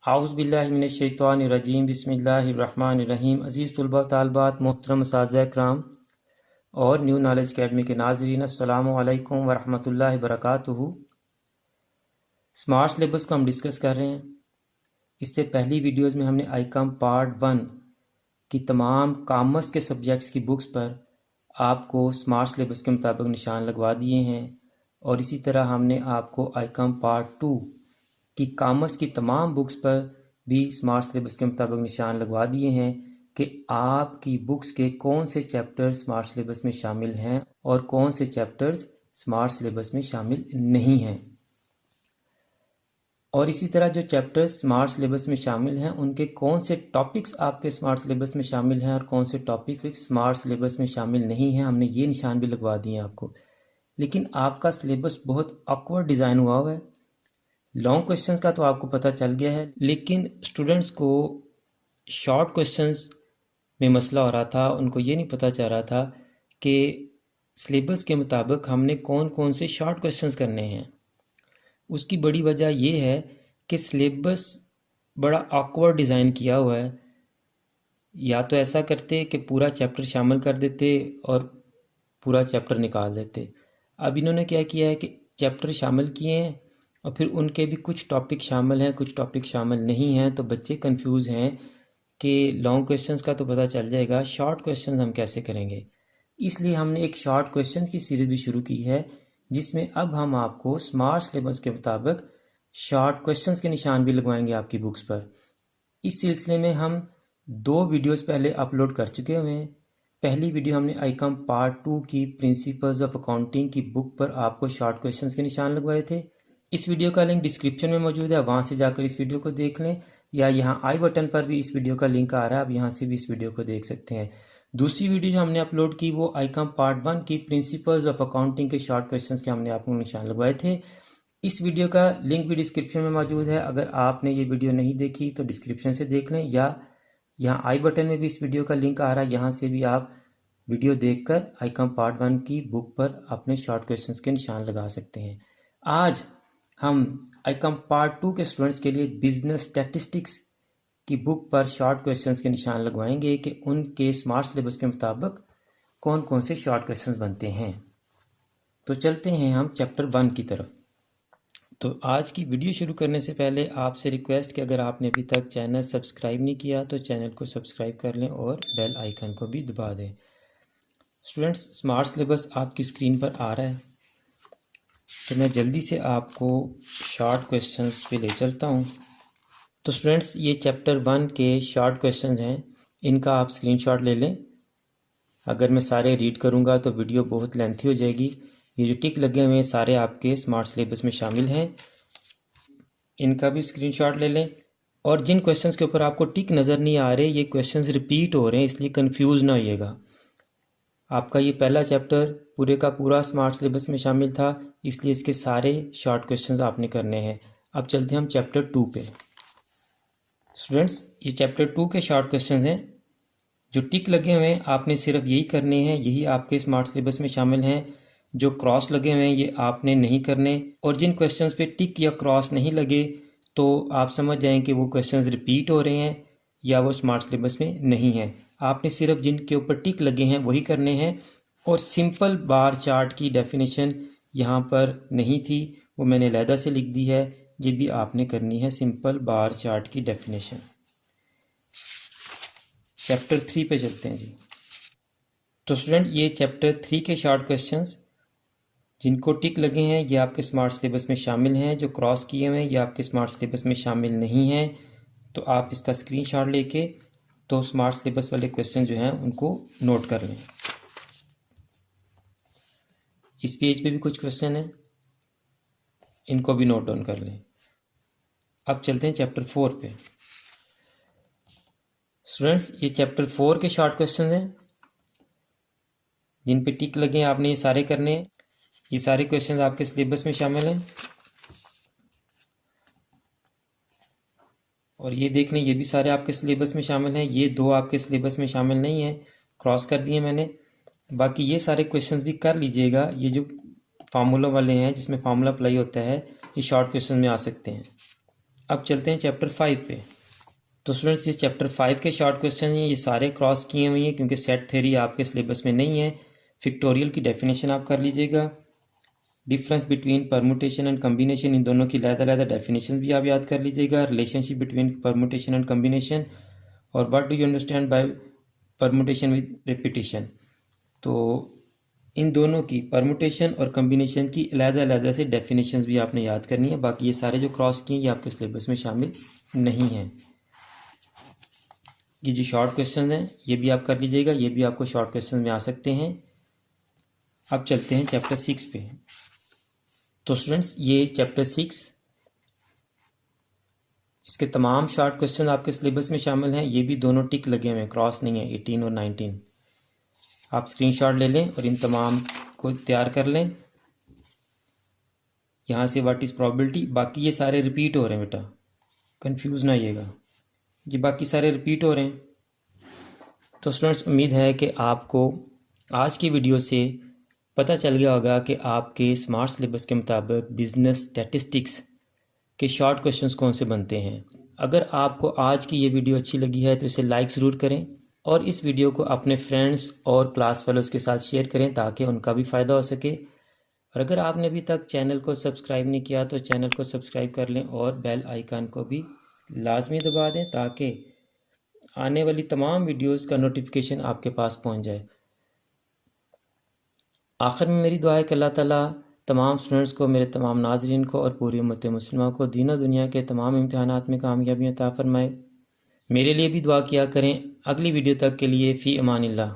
आउज़ुबिल्लाहिमिनश्शैतानिर्रजीम बिस्मिल्लाहिर्रहमानिर्रहीम। अज़ीज़ तलबा तालबात, मोहतरम असातिज़ा किराम और न्यू नॉलेज अकेडमी के नाज़रीन, अस्सलामु अलैकुम वरहमतुल्लाहि वबरकातुहू। स्मार्ट सिलेबस को हम डिस्कस कर रहे हैं। इससे पहली वीडियोज़ में हमने आईकॉम पार्ट 1 की तमाम कॉमर्स के सब्जेक्ट्स की बुक्स पर आपको स्मार्ट सिलेबस के मुताबिक निशान लगवा दिए हैं और इसी तरह हमने आपको आईकॉम पार्ट 2 कि कॉमर्स की तमाम बुक्स पर भी स्मार्ट सिलेबस के मुताबिक निशान लगवा दिए हैं कि आपकी बुक्स के कौन से चैप्टर्स स्मार्ट सिलेबस में शामिल हैं और कौन से चैप्टर्स स्मार्ट सिलेबस में शामिल नहीं हैं। और इसी तरह जो चैप्टर्स स्मार्ट सिलेबस में शामिल हैं उनके कौन से टॉपिक्स आपके स्मार्ट सिलेबस में शामिल हैं और कौन से टॉपिक्स स्मार्ट सिलेबस में शामिल नहीं हैं, हमने ये निशान भी लगवा दिए हैं आपको। लेकिन आपका सिलेबस बहुत ऑकवर्ड डिज़ाइन हुआ है। लॉन्ग क्वेश्चंस का तो आपको पता चल गया है, लेकिन स्टूडेंट्स को शॉर्ट क्वेश्चंस में मसला हो रहा था। उनको ये नहीं पता चल रहा था कि सिलेबस के मुताबिक हमने कौन कौन से शॉर्ट क्वेश्चंस करने हैं। उसकी बड़ी वजह ये है कि सिलेबस बड़ा ऑकवर्ड डिज़ाइन किया हुआ है। या तो ऐसा करते कि पूरा चैप्टर शामिल कर देते और पूरा चैप्टर निकाल देते। अब इन्होंने क्या किया है कि चैप्टर शामिल किए हैं और फिर उनके भी कुछ टॉपिक शामिल हैं, कुछ टॉपिक शामिल नहीं हैं। तो बच्चे कंफ्यूज हैं कि लॉन्ग क्वेश्चंस का तो पता चल जाएगा, शॉर्ट क्वेश्चंस हम कैसे करेंगे। इसलिए हमने एक शॉर्ट क्वेश्चंस की सीरीज़ भी शुरू की है, जिसमें अब हम आपको स्मार्ट सिलेबस के मुताबिक शॉर्ट क्वेश्चंस के निशान भी लगवाएंगे आपकी बुक्स पर। इस सिलसिले में हम 2 वीडियोस पहले अपलोड कर चुके हुए हैं। पहली वीडियो हमने आईकॉम पार्ट 2 की प्रिंसिपल्स ऑफ अकाउंटिंग की बुक पर आपको शॉर्ट क्वेश्चंस के निशान लगवाए थे। इस वीडियो का लिंक डिस्क्रिप्शन में मौजूद है, वहाँ से जाकर इस वीडियो को देख लें, या यहाँ आई बटन पर भी इस वीडियो का लिंक आ रहा है, आप यहाँ से भी इस वीडियो को देख सकते हैं। दूसरी वीडियो जो हमने अपलोड की वो आईकॉम पार्ट 1 की प्रिंसिपल्स ऑफ अकाउंटिंग के शॉर्ट क्वेश्चंस के हमने आपको निशान लगवाए थे। इस वीडियो का लिंक भी डिस्क्रिप्शन में मौजूद है। अगर आपने ये वीडियो नहीं देखी तो डिस्क्रिप्शन से देख लें, या यहाँ आई बटन में भी इस वीडियो का लिंक आ रहा है, यहाँ से भी आप वीडियो देखकर आईकॉम पार्ट 1 की बुक पर अपने शॉर्ट क्वेश्चंस के निशान लगा सकते हैं। आज हम आईकॉम पार्ट 2 के स्टूडेंट्स के लिए बिजनेस स्टैटिस्टिक्स की बुक पर शॉर्ट क्वेश्चंस के निशान लगवाएंगे कि उनके स्मार्ट सिलेबस के मुताबिक कौन कौन से शॉर्ट क्वेश्चंस बनते हैं। तो चलते हैं हम चैप्टर 1 की तरफ। तो आज की वीडियो शुरू करने से पहले आपसे रिक्वेस्ट कि अगर आपने अभी तक चैनल सब्सक्राइब नहीं किया तो चैनल को सब्सक्राइब कर लें और बेल आइकन को भी दबा दें। स्टूडेंट्स, स्मार्ट सिलेबस आपकी स्क्रीन पर आ रहा है, तो मैं जल्दी से आपको शॉर्ट क्वेश्चंस पे ले चलता हूँ। तो स्टूडेंट्स, ये चैप्टर 1 के शॉर्ट क्वेश्चंस हैं, इनका आप स्क्रीनशॉट ले लें। अगर मैं सारे रीड करूँगा तो वीडियो बहुत लेंथी हो जाएगी। ये जो टिक लगे हुए हैं सारे आपके स्मार्ट सिलेबस में शामिल हैं, इनका भी स्क्रीनशॉट ले लें। और जिन क्वेश्चंस के ऊपर आपको टिक नज़र नहीं आ रहे, ये क्वेश्चंस रिपीट हो रहे हैं, इसलिए कंफ्यूज ना होइएगा। आपका ये पहला चैप्टर पूरे का पूरा स्मार्ट सिलेबस में शामिल था, इसलिए इसके सारे शॉर्ट क्वेश्चंस आपने करने हैं। अब चलते हैं हम चैप्टर 2 पे। स्टूडेंट्स, ये चैप्टर 2 के शॉर्ट क्वेश्चंस हैं। जो टिक लगे हुए हैं आपने सिर्फ यही करने हैं, यही आपके स्मार्ट सिलेबस में शामिल हैं। जो क्रॉस लगे हुए हैं ये आपने नहीं करने, और जिन क्वेश्चंस पे टिक या क्रॉस नहीं लगे तो आप समझ जाएं कि वो क्वेश्चंस रिपीट हो रहे हैं या वो स्मार्ट सिलेबस में नहीं है। आपने सिर्फ जिनके ऊपर टिक लगे हैं वही करने हैं। और सिंपल बार चार्ट की डेफिनेशन यहाँ पर नहीं थी, वो मैंने अलहदा से लिख दी है, ये भी आपने करनी है, सिंपल बार चार्ट की डेफिनेशन। चैप्टर 3 पे चलते हैं जी। तो स्टूडेंट, ये चैप्टर 3 के शॉर्ट क्वेश्चंस जिनको टिक लगे हैं ये आपके स्मार्ट सिलेबस में शामिल हैं, जो क्रॉस किए हुए हैं ये आपके स्मार्ट सिलेबस में शामिल नहीं हैं। तो आप इसका स्क्रीनशॉट लेके तो स्मार्ट सिलेबस वाले क्वेश्चन जो हैं उनको नोट कर लें। इस पेज पे भी कुछ क्वेश्चन हैं, इनको भी नोट डाउन कर लें। अब चलते हैं चैप्टर 4 पे। स्टूडेंट्स, ये चैप्टर 4 के शॉर्ट क्वेश्चन हैं, जिन पे टिक लगे हैं आपने ये सारे करने हैं। ये सारे क्वेश्चन आपके सिलेबस में शामिल हैं। और ये देख लें, ये भी सारे आपके सिलेबस में शामिल हैं। ये 2 आपके सिलेबस में शामिल नहीं हैं, क्रॉस कर दिए मैंने। बाकी ये सारे क्वेश्चंस भी कर लीजिएगा। ये जो फार्मूला वाले हैं जिसमें फार्मूला अप्लाई होता है, ये शॉर्ट क्वेश्चन में आ सकते हैं। अब चलते हैं चैप्टर 5 पे। तो स्टूडेंट्स ये चैप्टर 5 के शॉर्ट क्वेश्चन हैं, ये सारे क्रॉस किए हुए हैं क्योंकि सेट थ्योरी आपके सिलेबस में नहीं है। फिक्टोरियल की डेफिनेशन आप कर लीजिएगा। Difference between permutation and combination, इन दोनों की अलग-अलग डेफिनेशन भी आप याद कर लीजिएगा। Relationship between permutation and combination, और what do you understand by permutation with repetition. तो इन दोनों की, परमुटेशन और कम्बिनेशन की अलग-अलग से डेफिनेशंस भी आपने याद करनी है। बाकी ये सारे जो क्रॉस किए ये आपके सिलेबस में शामिल नहीं हैं। ये जो शॉर्ट क्वेश्चन हैं ये भी आप कर लीजिएगा, ये भी आपको शॉर्ट क्वेश्चन में आ सकते हैं। अब चलते हैं चैप्टर 6 पे। तो स्टूडेंट्स ये चैप्टर 6, इसके तमाम शॉर्ट क्वेश्चन आपके सिलेबस में शामिल हैं। ये भी दोनों टिक लगे हुए हैं, क्रॉस नहीं है, 18 और 19। आप स्क्रीनशॉट ले लें और इन तमाम को तैयार कर लें। यहाँ से व्हाट इज़ प्रोबेबिलिटी, बाकी ये सारे रिपीट हो रहे हैं बेटा, कंफ्यूज ना आइएगा, ये बाकी सारे रिपीट हो रहे हैं। तो स्टूडेंट्स उम्मीद है कि आपको आज की वीडियो से पता चल गया होगा कि आपके स्मार्ट सिलेबस के मुताबिक बिजनेस स्टैटिस्टिक्स के शॉर्ट क्वेश्चंस कौन से बनते हैं। अगर आपको आज की ये वीडियो अच्छी लगी है तो इसे लाइक ज़रूर करें और इस वीडियो को अपने फ्रेंड्स और क्लास फेलोज़ के साथ शेयर करें ताकि उनका भी फ़ायदा हो सके। और अगर आपने अभी तक चैनल को सब्सक्राइब नहीं किया तो चैनल को सब्सक्राइब कर लें और बेल आइकन को भी लाजमी दबा दें ताकि आने वाली तमाम वीडियोस का नोटिफिकेशन आपके पास पहुंच जाए। आखिर में मेरी दुआ है कि अल्लाह ताला तमाम स्टूडेंट्स को, मेरे तमाम नाज़रीन को और पूरी उम्मत मुस्लिमा को दीन और दुनिया के तमाम इम्तिहानात में कामयाबी अता फरमाए। मेरे लिए भी दुआ किया करें। अगली वीडियो तक के लिए फ़ी अमानिल्लाह।